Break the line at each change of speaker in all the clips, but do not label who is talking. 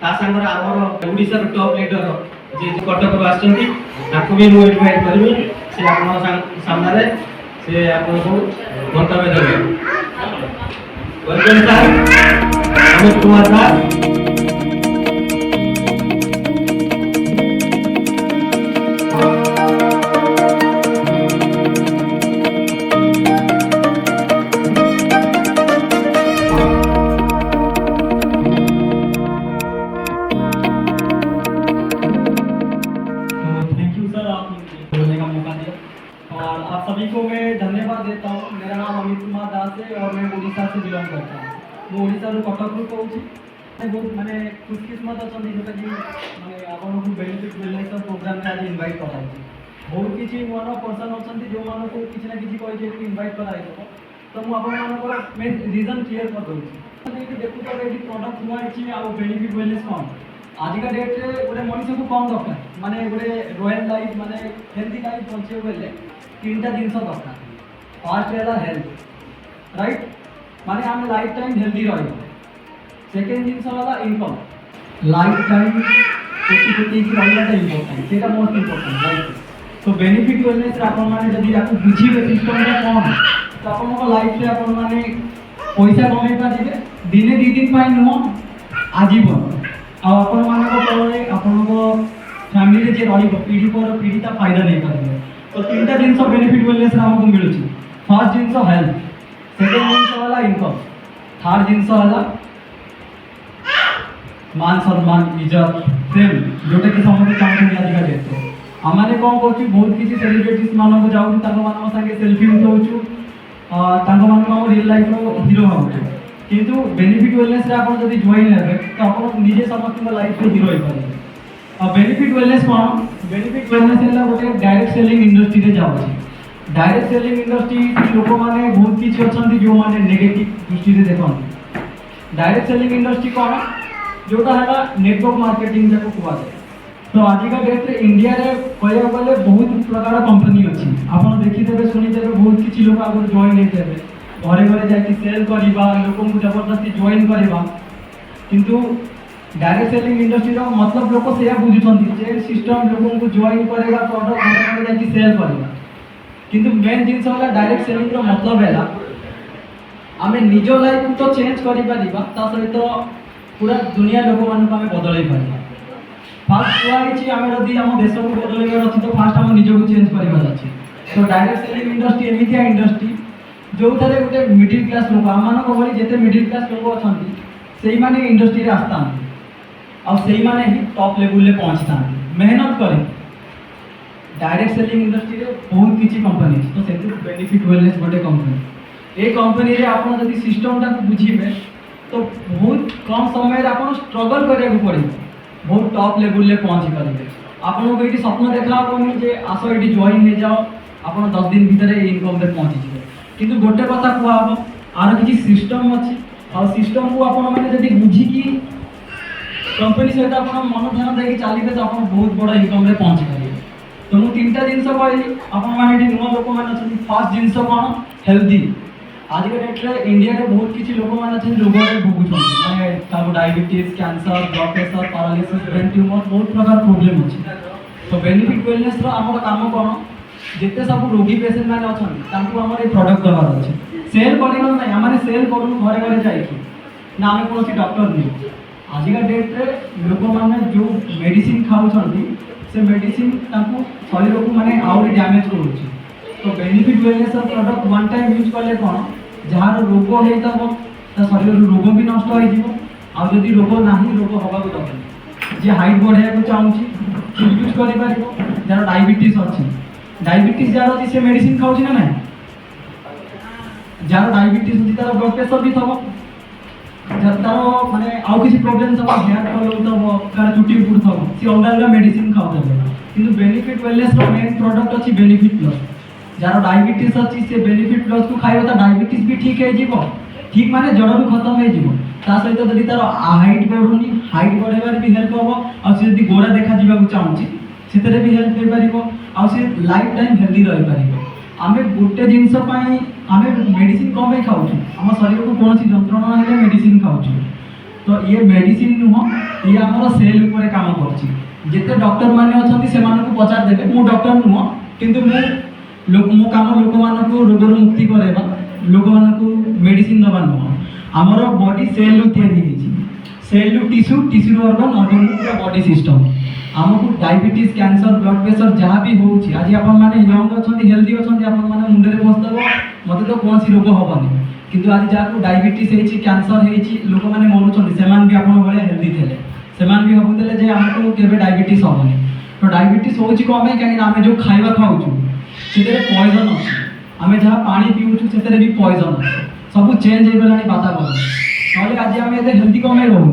ता संगर आमर Odisha top leader जे कटक रु आछंती ताको भी मु इनवाइट करबी से आपन सामने रे से आपन को मंतव्य देबे। Welcome sir Amit Kumar sir.
और आप सभी को मैं धन्यवाद देता हूँ। मेरा नाम अमित कुमार दास है और मैं ओडिशा से बिलोंग करता हूँ। मैं ओडिशा कटक रू कहूँ बहुत मैंने खुशकिस्मत अच्छा जोटा कि मैंने आपको बेनिफिट वेलनेस प्रोग्राम में आज इनवाइट कराई बहुत किसी नुआ नुआ पर्सन अच्छा जो मानक किसी ना कि कही इनवाइट कराई तो मुझे मेन रिजन क्लीयर कर दूसरी देखुच ये प्रडक्ट नुआई आउ बेनिफिट वेलनेस कौन आजिका डेट्रे गोटे मनीष को कौन दरकार माने गोटे रॉयल लाइफ माने हेल्थी लाइफ बचे बोले तीन टा जिन दरकार। फास्ट है हेल्थ राइट माने आम लाइफ टाइम हेल्थी रही। सेकेंड जिन इनकम लाइफ टाइम कोटी कोटी की रहीटा इम्पोर्टेंट से मोस्ट इम्पोर्टेंट लाइफ तो बेनिफिट वेलनेस आपने जब बुझे सिस्टम कौन तो आप लाइफ में आपने पैसा कमे पारे दिने दी दिन नुह आजीवन आपण फैमिली जे पीढ़ी पर पीढ़ी ता फायदा नहीं पारे तो तीन टा जिन बेनिफिट वेलनेस आमको मिलूँ। फर्स्ट जिन हेल्थ सेकेंड जिन इनकम थर्ड जिन मान सम्मान इज्जत प्रेम जोटा कि समझते चाहते आजिका डेट्रे आम कौन कर बहुत किसी सेलिब्रिटीज मानक जाऊँ सागे सेल्फी उठाऊँ रियल लाइफ हिरो भावुँ किंतु बेनिफिट वेलनेस आप जॉइन हे तो आप निजे समस्त लाइफ में हिरो हो पारे। और बेनिफिट वेलनेस कौन बेनिफिट वेलनेस है गोटे डायरेक्ट सेलिंग इंडस्ट्री रे जाऊँ। डायरेक्ट सेलिंग इंडस्ट्री लोक मैंने बहुत किसी अच्छा जो मैंने नेगेटिव दृष्टि से देखते। डायरेक्ट सेलिंग इंडस्ट्री कौन जोटा है नेटवर्क मार्केटिंग जब कहुए तो आजिका डेट्रे इंडिया रे कह गले बहुत प्रकार कंपनी अच्छी आप देखीदे शुणीदे बहुत किसी लोग आगे जॉइन होते घरे घरे जाकि सेल करवा लोक जबरदस्ती जॉइन करवा किंतु डायरेक्ट सेलिंग इंडस्ट्री मतलब लोक से बुझुं सिस्टम लोक को जॉइन करवा प्रडक्ट घरे घरे जाकि सेल करवा किंतु मेन जिन डायरेक्ट सेलिंग मतलब है आम निज लाइफ तो चेंज कर सहित पूरा दुनिया लोक मान बदल पार। फास्ट कही आम जदि आम देश को बदल अच्छी तो फास्ट आम निज को चेंज करार अच्छे तो डायरेक्ट सेलिंग इंडस्ट्री एमती इंडस्ट्री जो थे गोटे मिडिल क्लास लोक आम भाई जिते मिडिल क्लास लोक अच्छा से इंडस्ट्री आसता ही टॉप लेवल पहुँचता मेहनत कर डायरेक्ट सेलिंग इंडस्ट्री बहुत किसी कंपनी तो से बेनिफिट वेलनेस गोटे कंपनी ये कंपनी रे आप सिस्टमटा को बुझे तो बहुत कम समय आप स्ट्रगल करा पड़े बहुत टॉप लेवल पहुँची पारे। आपको ये स्वप्न देखा हेनी आस ये जॉइन हो जाओ आप 10 दिन भितर इनकम पहुँची जाए किंतु गोटे कथा कहब आर किसी सिस्टम अच्छी और सिस्टम को आपने बुझिकी कंपनी सहित आप मन ध्यान देके चलिए तो आप बहुत बड़ा इनकम पहुँची पारे। तो मुझे तीन टा जिन कहली आपने नुआ लोक मैंने फास्ट जिन कौन हेल्थी आजिका डेट्रे इंडिया रे बहुत किसी लोक मैंने रोग भोगुं माने diabetes cancer blood pressure paralysis brain tumour बहुत प्रकार प्रोब्लेम अच्छे तो बेनिफिट वेलनेस आम काम कौन जिते सब रोगी पेसेंट मैंने अच्छा आम ये प्रडक्ट देवार अच्छे सेल कर आम सेल करूँ घरे घरे जाइए ना आम कौन डॉक्टर नहीं आजिका डेट्रे लोक मैंने जो मेडिसिन खाऊँ से मेडिसिन शरीर को मैंने आहरी डैमेज करुच्ची तो benefit wellness product one time use कले कौन जार रोग होता शरीर रोग भी नष्ट हो रोग ना रोग हवा दरकार जी हाइट बढ़ाया को चाहूँगी यूज कर जार डायबिटीज अच्छी डायबिटीज जार अच्छी से मेडिसिन खाऊँ ना ना जार डायबिटीज अच्छी तार ब्लड प्रेशर भी थब तार माने आउ किसी प्रोब्लेम सब हेयर फॉल होता कार चुटी उपुड़ सी अलग अलग मेडिसिन खाऊ किंतु बेनिफिट वेलनेस मेन प्रोडक्ट अच्छी बेनिफिट प्लस जार डायबिटीज अच्छी से बेनिफिट प्लस को खाइबा तो डायबिटीज भी ठीक हो ठीक माने जड़ खत्म हो सहित जब तार हाइट बढ़ुनी हाइट बढ़ेबार भी हेल्प हम आदि गोरा देखा चाहूँगी से भी हेल्प हो पार लाइफ टाइम हेल्दी रही पार आम गोटे जिनस आम मेडिसिन कम खाऊ आम शरीर को कौन जंत्रणा है मेडिसिन खाऊ तो ये मेडिसिन नुह ये आमर सेल उपरे काम करछि जेते डॉक्टर माने अछंती से मानकु पचार देबे मु डॉक्टर नुह किंतु मो काम लोक मानकु रोगर मुक्ति करेबा लोक मानकु मेडिसिन दबा नुह आमर बॉडी सेल रु तैयारी हेछि सेल रु टिश्यू ऑर्गन पूरा बॉडी सिस्टम आमको डायबिटीज कैंसर ब्लड प्रेशर जहाँ भी होउछि आज आपण माने यंग अछंती हेल्दी अछंती आपण माने मुंडे रे बसदबो मते तो कोन सी रोग होबनी किंतु आज जाको डायबिटीज हेछि कैंसर हेछि लोक माने मरुछंती सेमान भी आपण भले हेल्दी थेले सेमान भी हबुतले जे हमको केबे डायबिटीज होबनी तो डायबिटीज होउछि कोमे काहे आमे जो खाइबा खाउछु सेतरे पॉइजन अछि आमे जहाँ पानी पिउछु सेतरे भी पॉइजन अछि सब चेंज हे गलानी वातावरण नले आज आमे एते हेल्दी कोमे रहू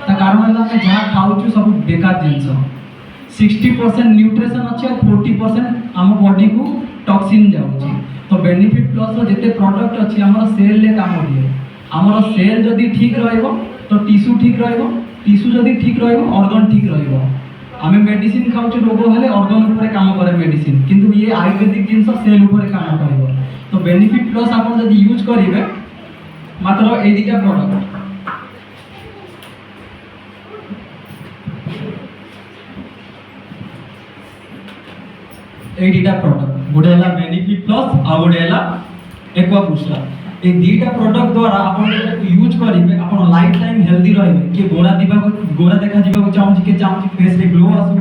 ता कारण होला आमे जहाँ खाउछु सब बेकार जिंस 60% न्यूट्रिशन अच्छे और 40% आम बॉडी को टॉक्सिन जाउछि तो बेनिफिट प्लस रो जेते प्रोडक्ट अछि हमर सेल ले काम दिए हमर सेल जदी ठीक रहइबो तो टिश्यू ठीक रहइबो टिश्यू जदी ठीक रहइबो ऑर्गन ठीक रहइबो आमे मेडिसिन खाउछु रोग हेले ऑर्गन ऊपर काम करे मेडिसिन किंतु ये आयुर्वेदिक जिंस सेल ऊपर काम करइबो तो बेनिफिट प्लस आपण जदी यूज करिवे मात्र ए दिटा प्रोडक्ट एडिटा प्रोडक्ट गोटे है बेनिफिट प्लस आ गोटे है एक्वा बूस्टर ए दीटा प्रोडक्ट द्वारा आपण यूज करिवे आपण लाइफ टाइम हेल्दी रहबे के गोरा देखा जीवा को चाहूची के चाहूची फेस रे ग्लो आसु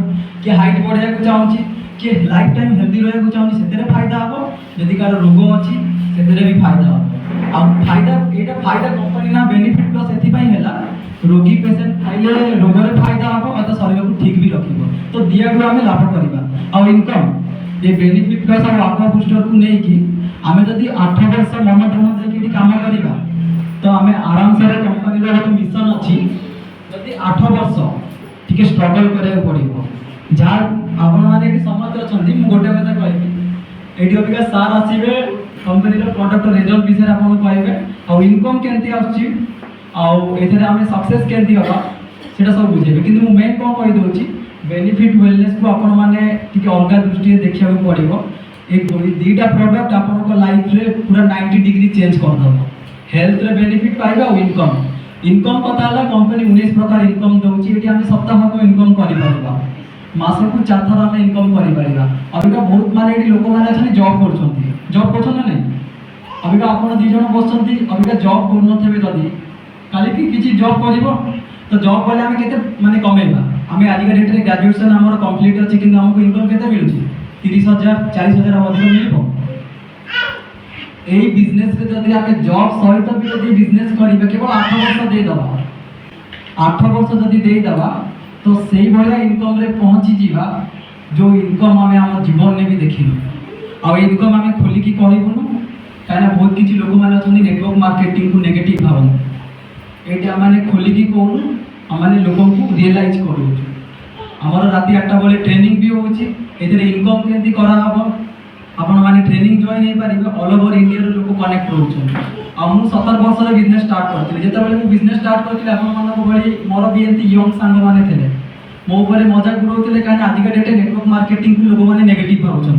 के हाइट बढ़िया को चाहूची के लाइफ टाइम हेल्दी रहे को चाहूची सेतेरे फायदा हबो यदि कार रोग अछि सेतेरे भी फायदा हबो आ फायदा एटा फायदा कंपनी ना बेनिफिट प्लस एथि पई हैला रोगी पेशेंट खाइले रोगरे फायदा हबो आ शरीर को ठीक भी रखिबो तो दियाडू हमें लाभ करबा आ इनकम ये बेनिफिट प्लस और एक्वा बूस्टर को नहीं कि आमे जदी 8 वर्ष मन ध्यान देके काम करिबा तो आमे आराम से कंपनी रो एक मिशन अछि जदी 8 वर्ष ठीक स्ट्रगल करे पड़िबो जा आपण माने कि समझ अछंती मु गोटे कथा कहबी एडी अबिका सार आसीबे कंपनी रो प्रोडक्ट रिजल्ट विषय आपण कहबे और इनकम केंती आछि और एथरे आमे सक्सेस केंती होबा सेटा सब बुझेबे किंतु मु मेन कोन कहि दोछि बेनिफिट वेलनेस को आपण माने टिके अलगा दृष्टि देखिया पड़िबो एक दीटा प्रोडक्ट आपण को लाइफ रे पूरा 90 डिग्री चेंज कर दबो हेल्थ रे बेनिफिट पाइबा और इनकम पता हला कंपनी 19 प्रकार इनकम दउची एटी हम सप्ताह को इनकम करि परबा मास को 4 थर हम इनकम करि परबा अबिका बहुत माने एटी लोक माने अछनी जॉब करछन ना नहीं अबिका आपण दि जण बसछंती अबिका जॉब कर नथबे जदी काली की किछि जॉब करबो तो जॉब वाले हमें केते माने कमेबा हमें आज का डेट रे ग्रेजुएशन हमर कंप्लीट अछि कि हमको इनकम केते मिलुछि 30000 40000 अधिक मिलबो एई बिजनेस रे जदी हमें जॉब सहित भी जदी बिजनेस करिबे केवल 8 वर्ष दे दबा 8 वर्ष जदी दे दबा तो सेही भलिया इनकम रे पहुंची जीवा जो इनकम हमें हमर जीवन ने भी देखिनु आ इनकम हमें खोली की कहबुनु काना बहुत किछि लोक माने अछनी नेटवर्क मार्केटिंग को नेगेटिव भावन एटा माने खोली की कहूनु हमारे लोगों को रियलाइज करू हमर राति 8टा बेले ट्रेनिंग भी होछि एतरे इनकम केंती करा हबो आपण माने ट्रेनिंग जॉइन हे परिबे ऑल ओवर इंडिया रो लोक कनेक्ट रहउछन आ मु 17 वर्ष रे बिजनेस स्टार्ट करथिले जेता बेले मु बिजनेस स्टार्ट करथिले आपण माने को बड़ी मोर भी एंती यंग संग माने थिले मो ऊपर मजाक उड़ौथिले काहे आज का डेट नेटवर्क मार्केटिंग को लोग माने नेगेटिव भाउछन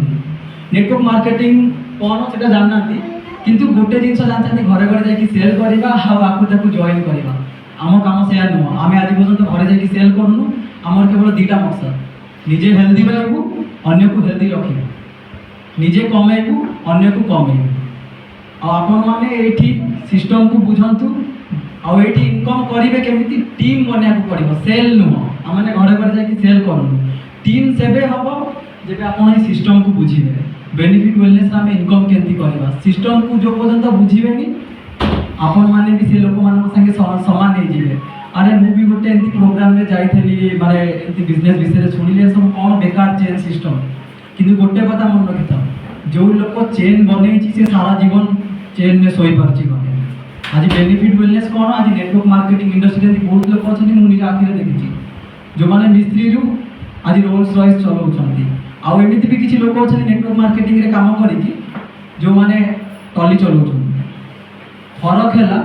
नेटवर्क मार्केटिंग कोन सेटा जाननांती किंतु गोटे जिंस जानछंती घरे घरे जाई कि सेल करबा हाउ आकु ताकु जॉइन करबा आम काम से नुह आम आज पर्यटन घरे जाकि सेल करूँ आमर केवल दीटा मकसद निजे हेल्दी रहबू अन्य को हेल्दी रखिबू निजे कमेबू अन्य को कमेबू आपण माने एठी सिस्टम को बुझंतु आ एठी इनकम करिवे केमिति टीम बनिया को पड़िबो सेल नुह आमने घरे घरे जाकि सेल करूँ टीम सेबे हबो जेबे आपण ए सिस्टम को बुझिबे बेनिफिट वेलनेस में इनकम केंती करबा सिस्टम को जो पर्यंत बुझिबेनी आपण माने भी से लोक मान संगे समान नहीं जीवे अरे मु भी गोटे एंती प्रोग्राम में जाइथली माने एंती बिजनेस विषय रे सुनिले सब कोन बेकार चेन सिस्टम किंतु गोटे कथा मन रखिता जो लोक चेन बनेछि से सारा जीवन चेन में सोई परछि बने आज बेनिफिट वेलनेस कोन आज नेटवर्क मार्केटिंग इंडस्ट्री रे बहुत लोक अछनी मु निज आखिरे देखिछि जो माने मिस्त्री रु आज रोल्स रॉयस चलाउछंती आ एमिति भी किछि लोक अछनी नेटवर्क मार्केटिंग रे काम करिकि जो माने टली चलाउछंती फरक है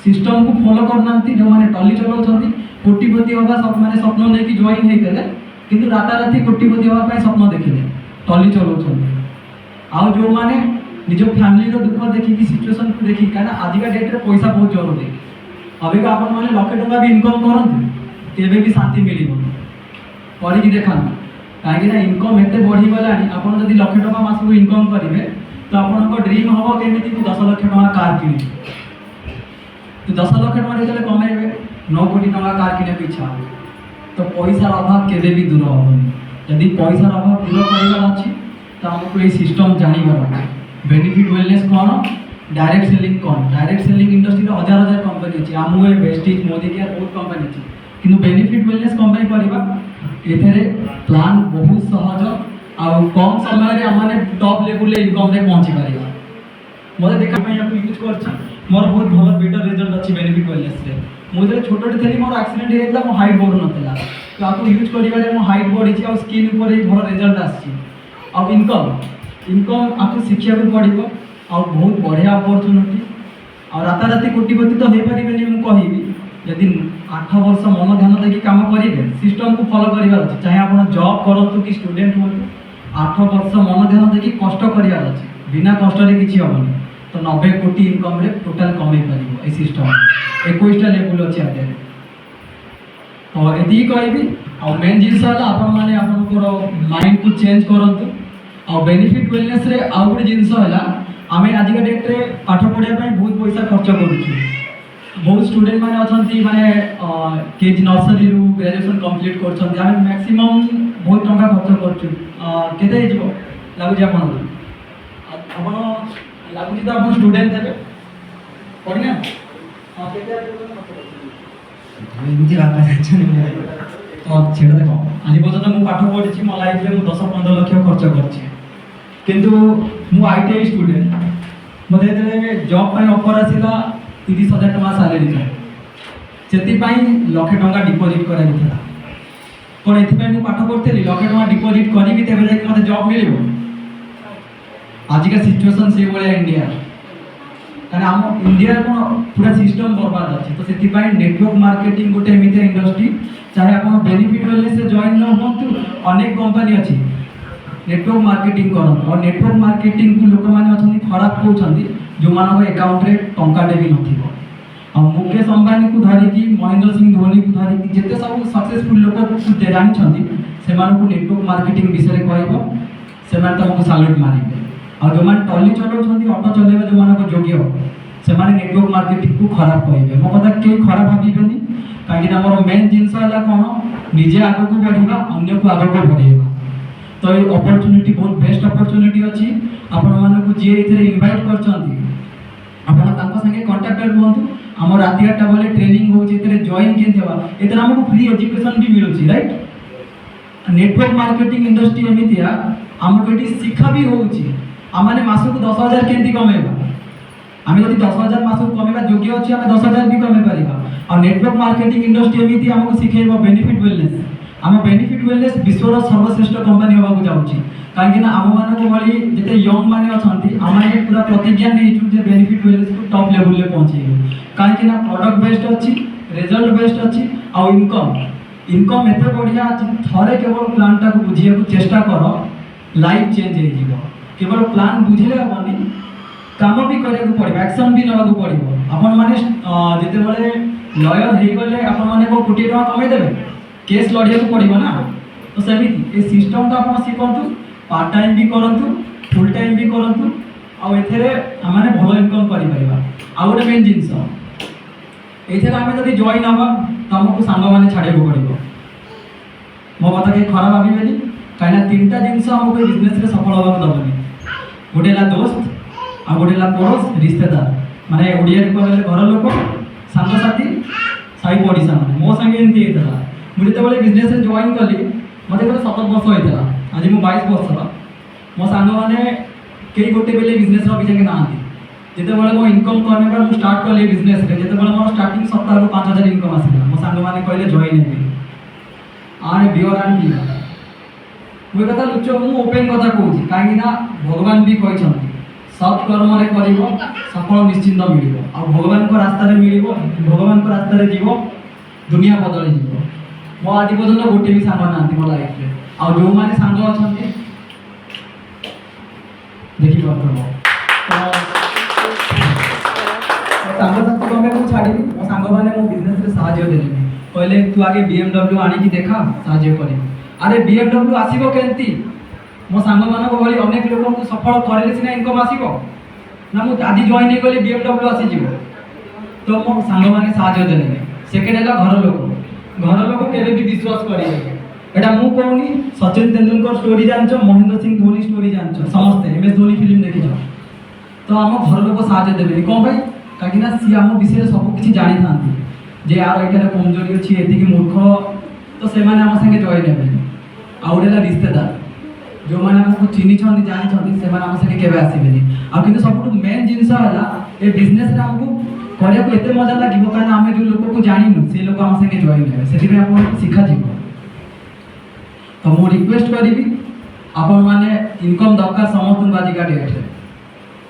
सिस्टम को फॉलो करना जो मैंने टली चलाउछंती कोटिपति होगा सब माने स्वप्न लेके जॉइन हेतले किंतु राताराति कोटिपति होगा पय स्वप्न देखिले टली चलाउछंती आ जो माने निज फैमिली रो दुख देखि कि सिचुएशन को देखि काना आज का डेट रे पैसा बहुत जरूरी अभी का आपण माने लक्षे टका भी इनकम करंतु केबे भी शांति मिलिबो करिक देखान कहीं इनकम एत बढ़ी गलानी आपण जदि लक्षे टका मासको इनकम करेंगे तो आपण ड्रीम हम केमी 10 लाख टका कार कि तो 10 लाख टका जो कमेबे 9 कोटी टका कार किने इच्छा हो तो पैसार अभाव केबे भी दूर हेनी यदि पैसार अभाव दूर करार अच्छी तो आमको ये सिस्टम जानिबार अच्छे बेनिफिट वेलनेस कौन डायरेक्ट सेलिंग कौन डायरेक्ट सेलिंग इंडस्ट्री हजार हजार कंपनी अच्छी आमवे वेस्टिज मोदी केयर बहुत कंपनी अच्छी किंतु बेनिफिट वेलनेस कंपनी करवा एथेरे प्लान बहुत सहज आ कम समय आम टॉप लेवल इनकम रे पहुंची पारिबा मते देखा मैं याको यूज करछि मोर बहुत भल बेटर रिजल्ट अच्छी बेनिफिट वेलनेस रे मु जे छोटटे थली मोर एक्सीडेंट हेतला मो हाइट बढ़ु नथला तो आको यूज करिबा रे मो हाइट बढ़ी आ स्किन ऊपर ही भल रिजल्ट आछि आ इनकम आको शिक्षा को पड़िबो आ बहुत बढ़िया अपॉर्चुनिटी आ राताराती कोटिपति तो हे परिबेनी मु कहिबी यदि 8 वर्ष मन ध्यान देकी काम करेंगे सिस्टम को फॉलो करार अच्छे चाहे आप जॉब करूँ कि स्टूडेंट हूँ 8 वर्ष मन ध्यान देकी कष्ट करार अच्छे बिना कष्ट किसी हेनी तो 90 कोटी इनकम रे टोटाल कमे पार सिस्टम 21टा लेवल अच्छे आगे तो ये कहबी आ मेन जिनस आप माइंड को चेंज करूँ आ बेनिफिट वेलनेस रे आउ गोटे जिनस आम आजिका डेट्रे पाठ पढ़ाई बहुत पैसा खर्च करुँ बहुत स्टूडेंट माने अछंती माने केजी नर्सरी रु ग्रेजुएशन कंप्लीट करछंती आमे मैक्सिमम बहुत टंका खर्च करछु केते हिजो लागु जे आपण लागु जे आपण स्टूडेंट हेबे पढिना केते
एमती बापा जान्छन्
तो छेड़ देखो आज पर्यंत मु पाठ पढ़ी मो लाइफ रे मु 10-15 लाख खर्च करछि किंतु मु आईटीआई स्टूडेंट मते जेते जॉब पय ऑफर आसिला 30,000 टका सालेरी था से लक्षे टका डिपोजिट कराइला कौन ये पाठ पढ़ी लक्षे टका डिपोजिट करी तेज जाए मत जॉब मिल आजिका सिचुएसन से भाया इंडिया कहीं आम इंडिया कौन पूरा सिस्टम बर्बाद अच्छे तो से नेटवर्क मार्केटिंग गोटे एमती इंडस्ट्री चाहे आप बेनिफिट वेलनेस से जॉइन न हूँ अनेक कंपनी अच्छी नेटवर्क मार्केटिंग करते और नेटवर्क मार्केटिंग को लोक मैंने खराब कहते जो मान अकाउंट रे टंकाटे भी न मुकेश अंबानी को धरिकी महेंद्र सिंह धोनी को धरिकी जिते सब सक्सेसफुल लोक जानते से नेटवर्क मार्केटिंग विषय कह से तुमको साल्यूट मारे और जो मैंने टली चलाऊँ ऑटो चलेगा जो मान योग्य से नेटवर्क मार्केटिंग को खराब कहे मो कथा कई खराब भावेनि कहीं मोर मेन जिनस कौन निजे आग को बढ़ा अन्य को आग को बढ़ेगा तो ये अपॉर्चुनिटी बहुत बेस्ट अपॉर्चुनिटी अच्छी आपण मानक जी इनवाइट कर संगे कांटेक्टेड हूँ आम राति 8टा बेले ट्रेनिंग हो जॉइन के आमको फ्री एजुकेशन भी मिलूँ राइट नेटवर्क मार्केटिंग इंडस्ट्री एमतिया आमको ये शिक्षा भी होने मासक 10,000 केमती कमेबा आम जब 10,000 मासक कमेबा योग्य अच्छे आम 10,000 भी कमे पारिबा और नेटवर्क मार्केटिंग इंडस्ट्री एमती आमको शिखेब बेनिफिट वेलनेस आम बेनिफिट वेलनेस विश्वर सर्वश्रेष्ठ कंपनी होगा जाऊँगी कहीं आम मान भाई जिते यंग मैंने अच्छा आम पूरा प्रतिज्ञा नहीं बेनिफिट वेलनेस को टॉप लेवल में पहुँचे कहीं प्रोडक्ट बेस्ट अच्छी रिजल्ट बेस्ट अच्छी आउ इनकम एत बढ़िया अच्छी थे केवल प्लानटा को बुझे चेष्टा कर लाइफ चेंज हो केवल प्लान बुझे हेनी काम भी करने पड़े एक्शन भी नाक पड़ो आपण मैंने जिते लयर हो गले आपण को कोटी टका कमेदेवे केस लड़िया पड़ो ना तो सेमती ये सिस्टम तो आप शिखु पार्ट टाइम भी करूँ फुल टाइम भी करूँ आए आम भल इनकम कर गोटे मेन जिनस ये आम जब जॉइन हवा तो आमको सांग मैंने छाड़ा पड़ो मो कथा कहीं खराब भावेनि कहीं 3टा जिनस आमको बिजनेस सफल हाँ दबनी गोटे दोस्त आ गोटे पड़ोस रिश्तेदार माने ओडिया कहले घर लोक सांगसाथी साई पड़ोसा मैंने मो संगे एमती होता मुझे जो बिजनेस जॉइन कली मत 17 वर्ष होता आज मु 22 वर्ष मो सांग मैंने कई गोटे बेले बिजनेस भी ना जिते मो इनकम करने मुझे स्टार्ट कली बिजनेस जिते मोर स्टार्टिंग सप्ताह को 5,000 इनकम आसला मो सांग मैंने कहले जॉइन हे आने बियर आन पी मुझे कथा लुच मुझे ओपेन कथा कहूँ कहीं भगवान भी कहते सत्कर्म कर सफल निश्चिंत मिल भगवान को रास्तार मिल भगवान को रास्तार जीव दुनिया बदली जीव मो आज पर्यटन गोटे भी सांग ना मो लाइफ में आ जो मैंने सांग अच्छा देखी पार्थ सांगसाथी कमे छाड़ी मो सांग मैंने मो बिजनेस रे साहाय्य देले कहले तू आगे BMW आनी की देखा साहाय्य करी अरे BMW आसीबो केंती मो सांग मानक भली अनेक लोक को सफल करले सिना इनकम आसीबो ना मु आदि जॉइन नहीं कले BMW आसी जीवो तो मो सांग माने साहाय्य देले सेकेंड है घर लोक केबे भी विश्वास करिवे एटा मु कहूनी सचिन तेंदुलकर स्टोरी जानछो महेंद्र सिंह धोनी स्टोरी जानछो समस्ते MS धोनी फिल्म देखिछो तो आम घर लोक साहाय्य देबेनी कौन भाई कहीं सी आम विषय सब किसी जानी था जे यार ये कमजोरी अच्छी एति मूर्ख तो से आम संगे जॉइन हे आउडेला रिश्तेदार जो मैंने आमको चिन्ह जानी से आम संगे केवे आसबे आ सब मेन जिनस है बिजनेस आमको करने को एत मजा लगे कहीं आम जो लोक को जानू से लोक आम संगे जॉइन हे से आप शिखा जीव तो मु रिक्वेस्ट करी आपण मैंने इनकम दरकार समस्त आजिका डेट्रे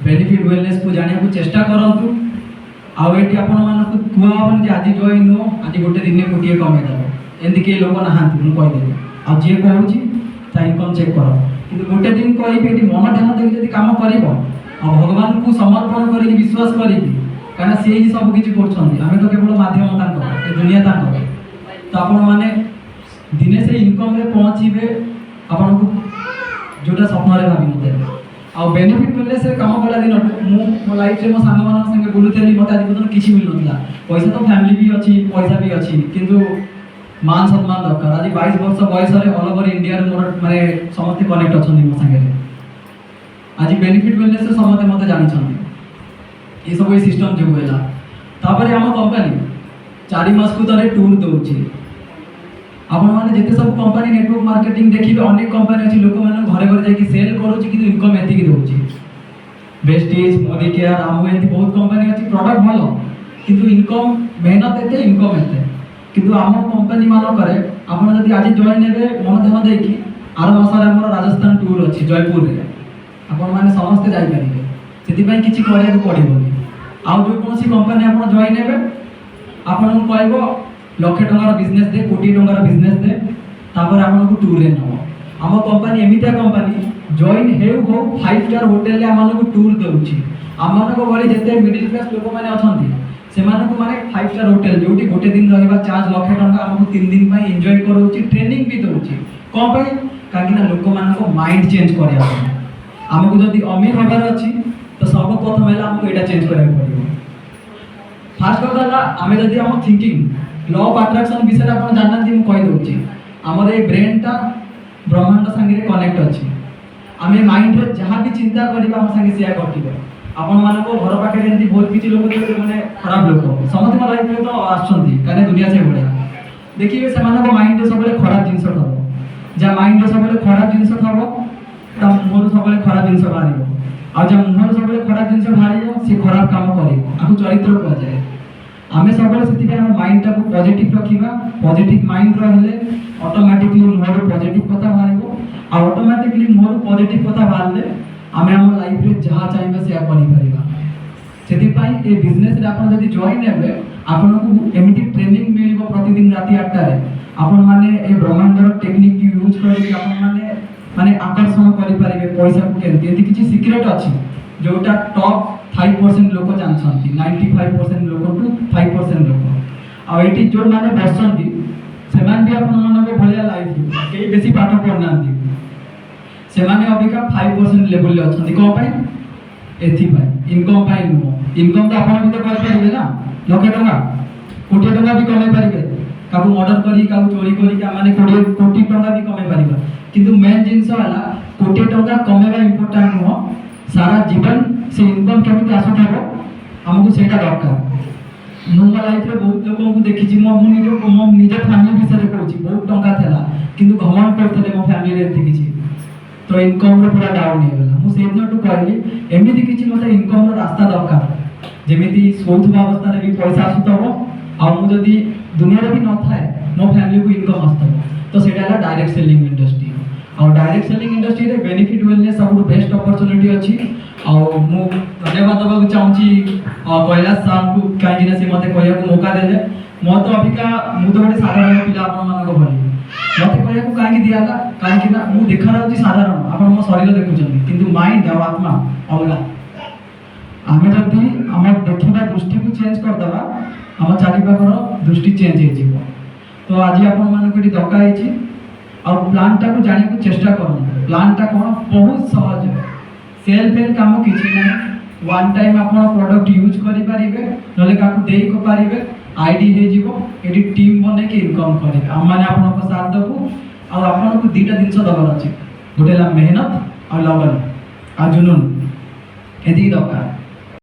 बेनिफिट वेलनेस को जानिया को चेष्टा करंतु आउ एटी आपण मानक कुआवन जे आज जॉइन हो आज गोटे दिन कोटिए कमे दब एंदी के लोक नहांती मु कहि देबे आ जे कहूची ता इनकम चेक करो किंतु गोटे दिन कहबे एटी मन ध्यान देके जदी काम करिवो आ भगवान को समर्पण करी विश्वास करी काना से ही सब किछि करछन्ती आमे तो केवल माध्यम तांको ए दुनिया तांको तो आपण माने दिने से इनकम रे पहुंचीबे आपण को जोटा स्वप्न रे भाबी नते आ बेनिफिट मिलले से काम कला दिन मु मो लाइफ रे मो सांग मान संगे बुलुतेली मते आज पतन किछि मिल नथला पैसा तो फैमिली भी अछि पैसा भी अछि किंतु मान सम्मान दरकार आज 22 वर्ष बयस रे ऑल ओवर इंडिया रे मोर माने समस्त कनेक्ट अछन्ती मो संगे रे आज बेनिफिट मिलले से समस्त मते जानि छन्ती ये सब ए सिस्टम जो होला तापरे हम कंपनी 4 मास को तरे टूर दोछि आपण माने जेते सब कंपनी नेटवर्क मार्केटिंग देखिबे अनेक कंपनी अछि लोक माने घरे घरे जाई सेल करूछि किंतु इनकम एति की दोछि वेस्टेज मोदी केयर आमु एति बहुत कंपनी अछि प्रोडक्ट भलो किंतु इनकम मेहनत एते इनकम एते किंतु आम कंपनी मानो करे आपण जदी आज जॉइन हेबे मन ध्यान देकी आर मासरे हमर राजस्थान टूर अछि जयपुर रे आपण माने समस्त जाई परिबे सेति पई किछि करिया को पड़िबोनी आ जो कोनसी कंपनी आपण जॉइन हेबे आपण को कहबो लक्ष टंकार बिजनेस दे कोटी टंकार बिजनेस दे तापर आपन को टूर रे नबो हम कंपनी एमिता कंपनी जॉइन हेउ हो 5 स्टार होटल रे हमन को टूर देउची हमन को बड़ी जते मिडिल क्लास लोक माने अछंती से माने को माने 5 स्टार होटल जोटी गोटे दिन रहबा चार्ज लक्ष टंका हमको 3 दिन पई एन्जॉय करूची ट्रेनिंग भी देउची कोन पई काकि ना लोक मान को माइंड चेंज करे हमको जदी अमीर होबार अछि तो सर्वप्रथम हैला हमको एटा चेंज करे पड़िबो फास्ट कथाला आमे जदी हम थिंकिंग लॉ ऑफ अट्रैक्शन विषय आपण जाननांती मु कहि दोछि हमर ए ब्रेन ता ब्रह्मांड संगे कनेक्ट अछि आमे माइंड रे जहां भी चिंता करबा हम संगे शेयर करथिबो आपण मानको घर पाखे एंती बहुत किछि लोक माने खराब लोक समति म लाइफ रे तो आछंती काने दुनिया से बडा देखिबे से मानको माइंड रे सबले खराब जिंस थबो जा माइंड रे सबले खराब जिंस थबो ता मोर सबले खराब जिंस बारिबो आ जा मोर सबले खराब जिंस बारिबो से खराब काम करिबो आकु चरित्र को जाय आमे सबले सेति हम माइंड टा को पॉजिटिव रखिबा पॉजिटिव माइंड रहले ऑटोमेटिकली मोर पॉजिटिव कथा बारिबो आ ऑटोमेटिकली मोर पॉजिटिव कथा बारले आमे हम लाइफ रे जहा चाहबे से करि परिबा सेति पई ए बिजनेस रे आपण जदी जॉइन हेबे आपण को एमिति ट्रेनिंग मिलिबो प्रतिदिन राति 8 टा रे आपण माने ए ब्रह्मांडर टेक्निक यूज करि आपण माने माने आकर्षण करि परिबे पैसा को केति एति किछि सीक्रेट अछि जोटा टॉप 5% लोक जानछंती 95% लोक टू 5% लोक आ एटी जो माने बसंती सेमान भी आपण माने भलिया लाइफ के बेसी पाठ पढनांती सेमाने अबिका 5% लेवल ले अछंती को पई एथि पई इनकम पई नो इनकम तो आपण भी तो कर परिबे ना लक्ष टका कोटी टका भी कमे परिबे काबू मर्डर करी काबू चोरी करी का माने कोटी टका भी कमे परिबा किंतु मेन जिंस वाला कोटी टका कमेबा इंपोर्टेंट नो सारा जीवन से इनकम केमिति आसुथबो हमकु सेटा दरकार मो लाइफ रे बहुत लोक को देखि छी मो निजे फैमिली विषय रे कहूची बहुत टंका थेला किंतु घमंड करथले मो फैमिली रे देखि छी तो इनकम रे पूरा डाउन हे गेला मु सेदिन टू कहली एमिति किछि मते इनकम रो रास्ता दरकार जेमिति सोथबा अवस्था रे भी पैसा आसुथबो आ मु जदी दुनिया रे भी न थाए मो फैमिली को इनकम आसथबो तो सेटा ला डायरेक्ट सेलिंग इंडस्ट्री और डायरेक्ट सेलिंग इंडस्ट्री रे बेनिफिट वेलनेस सब बेस्ट अपॉर्चुनिटी अछि और मु धन्यवाद दबा चाहूची कैलाश साहब को काहे से मते कहया को मौका देले मो तो अभिका मु तो गोटे साधारण पिला आपन मान को भली मते कहया को काहे दियाला काहे कि ना मु देखा रहउची साधारण आपन मो शरीर देखुचंती किंतु माइंड और आत्मा अलगा आमे जदी हमर देखिबा दृष्टि को चेंज कर दबा ଆମ ଚାରିପାଖର ଦୃଷ୍ଟି ଚେଞ୍ଜ ହେଇଯିବ। ତ ଆଜି ଆପଣମାନଙ୍କୁ ଏଠି ଡକା ହେଇଛି, ଆଉ ପ୍ଲାନ୍ଟାକୁ ଜାଣିବାକୁ ଚେଷ୍ଟା କରନ୍ତୁ। ପ୍ଲାନ୍ଟା କ'ଣ ବହୁତ ସହଜ, ସେଲ୍ ଫେଲ୍ କାମ କିଛି ନାହିଁ। ୱାନ୍ ଟାଇମ୍ ଆପଣ ପ୍ରଡ଼କ୍ଟ ୟୁଜ୍ କରିପାରିବେ, ନହେଲେ କାହାକୁ ଦେଇ ପାରିବେ, ଆଇଡି ହେଇଯିବ। ଏଠି ଟିମ୍ ବନେଇକି ଇନକମ୍ କରିବେ। ଆମମାନେ ଆପଣଙ୍କ ସାଥ ଦେବୁ। ଆଉ ଆପଣଙ୍କୁ ଦୁଇଟା ଜିନିଷ ଦେବାର ଅଛି, ଗୋଟେ ହେଲା ମେହନତ ଆଉ ଲଗନ ଆଉ ଜୁନୁନ, ଏତିକି ଦରକାର।